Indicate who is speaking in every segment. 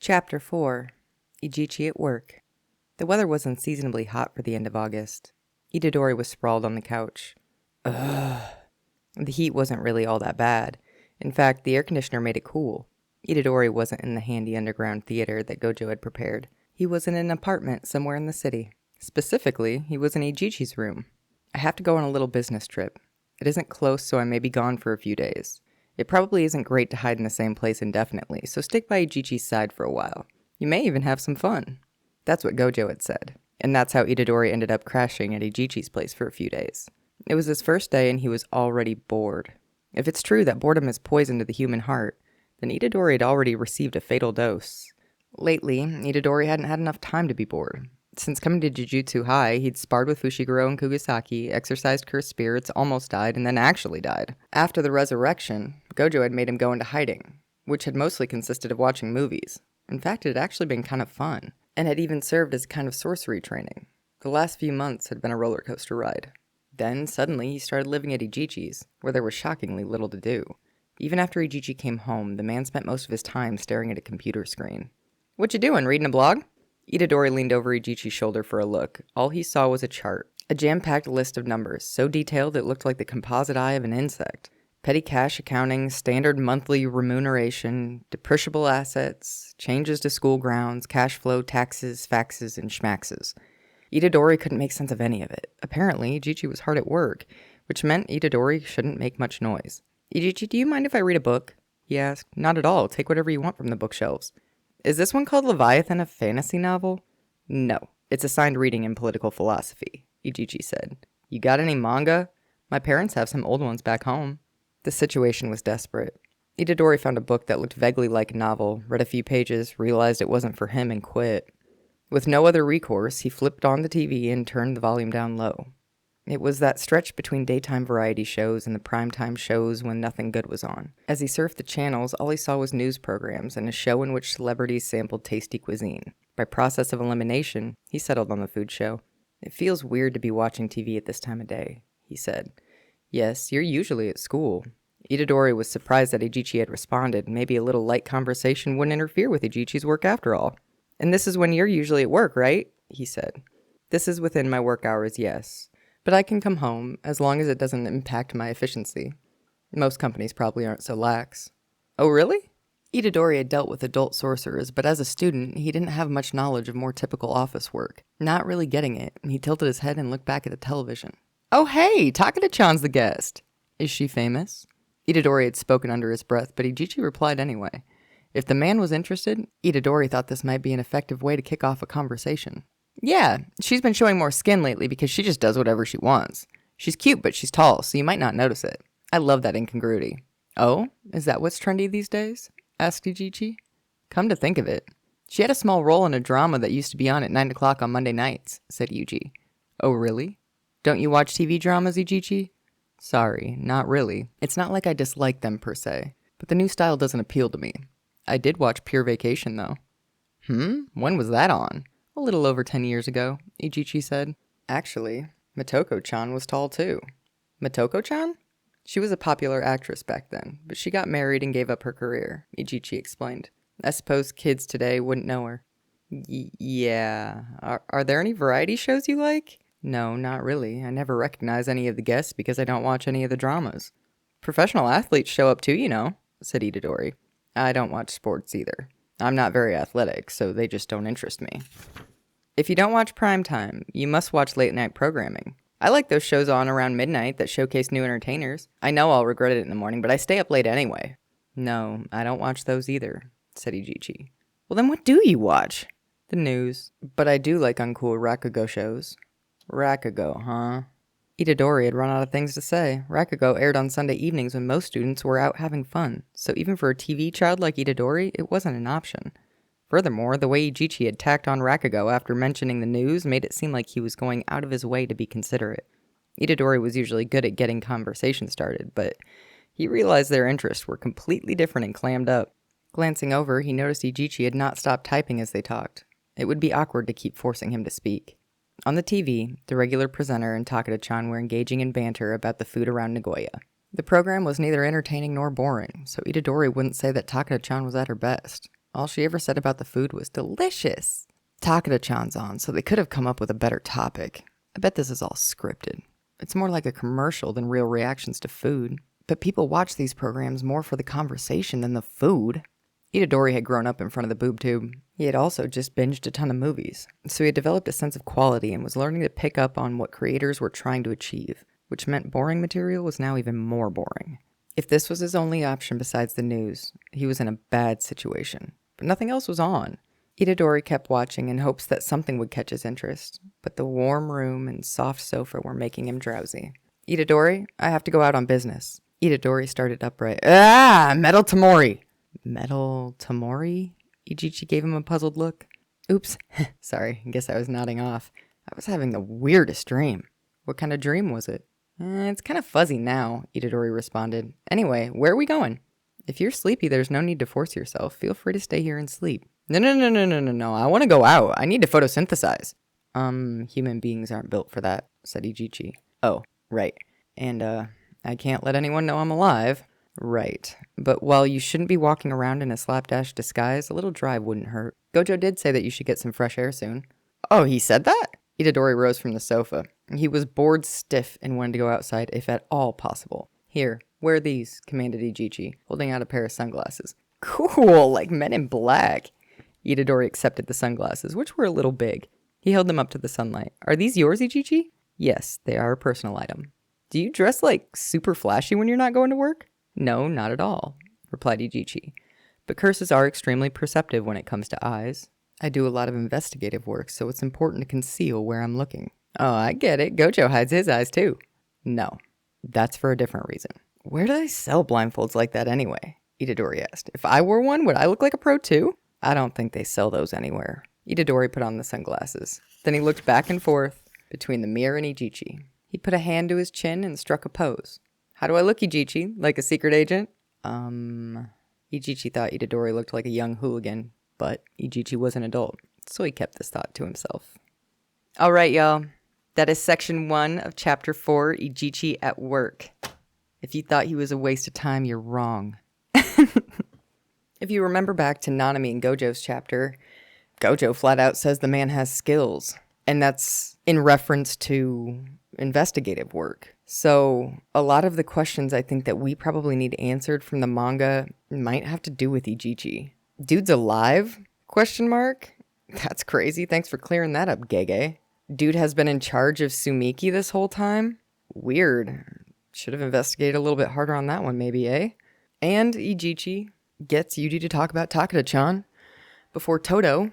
Speaker 1: Chapter 4 Ijichi at Work. The weather was unseasonably hot for the end of August. Itadori was sprawled on the couch. Ugh. The heat wasn't really all that bad. In fact, the air conditioner made it cool. Itadori wasn't in the handy underground theater that Gojo had prepared. He was in an apartment somewhere in the city. Specifically, he was in IJICHI'S room. I have to go on a little business trip. It isn't close, so I may be gone for a few days. It probably isn't great to hide in the same place indefinitely, so stick by IJICHI'S side for a while. You may even have some fun. That's what Gojo had said, and that's how Itadori ended up crashing at IJICHI'S place for a few days. It was his first day and he was already bored. If it's true that boredom is poison to the human heart, then Itadori had already received a fatal dose. Lately, Itadori hadn't had enough time to be bored. Since coming to Jujutsu High, he'd sparred with Fushiguro and Kugisaki, exorcised cursed spirits, almost died, and then actually died. After the resurrection, Gojo had made him go into hiding, which had mostly consisted of watching movies. In fact, it had actually been kind of fun, and had even served as a kind of sorcery training. The last few months had been a roller coaster ride. Then, suddenly, he started living at IJICHI'S, where there was shockingly little to do. Even after IJICHI came home, the man spent most of his time staring at a computer screen. "What you doing, reading a blog?" Itadori leaned over Ijichi's shoulder for a look. All he saw was a chart. A jam-packed list of numbers, so detailed it looked like the composite eye of an insect. Petty cash accounting, standard monthly remuneration, depreciable assets, changes to school grounds, cash flow, taxes, faxes, and schmaxes. Itadori couldn't make sense of any of it. Apparently, Ijichi was hard at work, which meant Itadori shouldn't make much noise. "Ijichi, do you mind if I read a book?" he asked. "Not at all. Take whatever you want from the bookshelves." "Is this one called Leviathan a fantasy novel?" "No, it's assigned reading in political philosophy," Ijichi said. "You got any manga? My parents have some old ones back home." The situation was desperate. Itadori found a book that looked vaguely like a novel, read a few pages, realized it wasn't for him, and quit. With no other recourse, he flipped on the TV and turned the volume down low. It was that stretch between daytime variety shows and the primetime shows when nothing good was on. As he surfed the channels, all he saw was news programs and a show in which celebrities sampled tasty cuisine. By process of elimination, he settled on the food show. "It feels weird to be watching TV at this time of day," he said. "Yes, you're usually at school." Itadori was surprised that Ijichi had responded. Maybe a little light conversation wouldn't interfere with Ijichi's work after all. "And this is when you're usually at work, right?" he said. "This is within my work hours, yes. But I can come home, as long as it doesn't impact my efficiency. Most companies probably aren't so lax." "Oh, really?" Itadori had dealt with adult sorcerers, but as a student, he didn't have much knowledge of more typical office work. Not really getting it, he tilted his head and looked back at the television. "Oh, hey, Takeda-chan's the guest." "Is she famous?" Itadori had spoken under his breath, but Ijichi replied anyway. If the man was interested, Itadori thought this might be an effective way to kick off a conversation. "Yeah, she's been showing more skin lately because she just does whatever she wants. She's cute, but she's tall, so you might not notice it. I love that incongruity." "Oh? Is that what's trendy these days?" asked Ijichi. "Come to think of it, she had a small role in a drama that used to be on at 9 o'clock on Monday nights," said Yuji. "Oh, really? Don't you watch TV dramas, Ijichi?" "Sorry, not really. It's not like I dislike them per se, but the new style doesn't appeal to me. I did watch Pure Vacation, though." When was that on?" "A little over 10 years ago," Ijichi said. "Actually, Motoko-chan was tall too." "Motoko-chan?" "She was a popular actress back then, but she got married and gave up her career," Ijichi explained. "I suppose kids today wouldn't know her." Yeah. Are there any variety shows you like?" "No, not really. I never recognize any of the guests because I don't watch any of the dramas." "Professional athletes show up too, you know," said Itadori. "I don't watch sports either. I'm not very athletic, so they just don't interest me." "If you don't watch primetime, you must watch late-night programming. I like those shows on around midnight that showcase new entertainers. I know I'll regret it in the morning, but I stay up late anyway." "No, I don't watch those either," said Ijichi. "Well, then what do you watch?" "The news. But I do like uncool Rakugo shows." "Rakugo, huh?" Itadori had run out of things to say. Rakugo aired on Sunday evenings when most students were out having fun, so even for a TV child like Itadori, it wasn't an option. Furthermore, the way Ijichi had tacked on Rakugo after mentioning the news made it seem like he was going out of his way to be considerate. Itadori was usually good at getting conversation started, but he realized their interests were completely different and clammed up. Glancing over, he noticed Ijichi had not stopped typing as they talked. It would be awkward to keep forcing him to speak. On the TV, the regular presenter and Takeda-chan were engaging in banter about the food around Nagoya. The program was neither entertaining nor boring, so Itadori wouldn't say that Takeda-chan was at her best. All she ever said about the food was delicious. Takeda-chan's on, so they could have come up with a better topic. I bet this is all scripted. It's more like a commercial than real reactions to food. But people watch these programs more for the conversation than the food. Itadori had grown up in front of the boob tube. He had also just binged a ton of movies, so he had developed a sense of quality and was learning to pick up on what creators were trying to achieve, which meant boring material was now even more boring. If this was his only option besides the news, he was in a bad situation. But nothing else was on. Itadori kept watching in hopes that something would catch his interest, but the warm room and soft sofa were making him drowsy. Itadori, I have to go out on business. Itadori started upright. Metal Tamori! Metal Tamori? Ijichi gave him a puzzled look. Oops. Sorry, I guess I was nodding off. I was having the weirdest dream. What kind of dream was it? It's kind of fuzzy now, Itadori responded. Anyway, where are we going? If you're sleepy, there's no need to force yourself. Feel free to stay here and sleep. No. I want to go out. I need to photosynthesize. Human beings aren't built for that, said Ijichi. Oh, right. And, I can't let anyone know I'm alive. Right. But while you shouldn't be walking around in a slapdash disguise, a little drive wouldn't hurt. Gojo did say that you should get some fresh air soon. Oh, he said that? Itadori rose from the sofa. He was bored stiff and wanted to go outside if at all possible. Here, wear these, commanded Ijichi, holding out a pair of sunglasses. Cool, like Men in Black. Itadori accepted the sunglasses, which were a little big. He held them up to the sunlight. Are these yours, Ijichi? Yes, they are a personal item. Do you dress like super flashy when you're not going to work? No, not at all, replied Ijichi. But curses are extremely perceptive when it comes to eyes. I do a lot of investigative work, so it's important to conceal where I'm looking. Oh, I get it. Gojo hides his eyes too. No, that's for a different reason. Where do they sell blindfolds like that anyway? Itadori asked. If I wore one, would I look like a pro too? I don't think they sell those anywhere. Itadori put on the sunglasses. Then he looked back and forth between the mirror and Ijichi. He put a hand to his chin and struck a pose. How do I look, Ijichi? Like a secret agent? Ijichi thought Itadori looked like a young hooligan, but Ijichi was an adult, so he kept this thought to himself. All right, y'all. That is section 1 of chapter 4, Ijichi at Work. If you thought he was a waste of time, you're wrong. If you remember back to Nanami and Gojo's chapter, Gojo flat out says the man has skills, and that's in reference to investigative work. So a lot of the questions I think that we probably need answered from the manga might have to do with Ijichi. Dude's alive? Question mark? That's crazy. Thanks for clearing that up, Gege. Dude has been in charge of Sumiki this whole time? Weird. Should have investigated a little bit harder on that one maybe, eh? And Ijichi gets Yuji to talk about Takeda-chan before Todo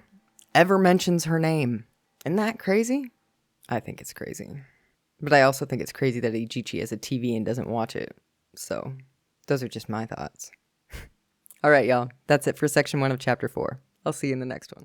Speaker 1: ever mentions her name. Isn't that crazy? I think it's crazy. But I also think it's crazy that Ijichi has a TV and doesn't watch it. So, those are just my thoughts. All right, y'all. That's it for section 1 of chapter 4. I'll see you in the next one.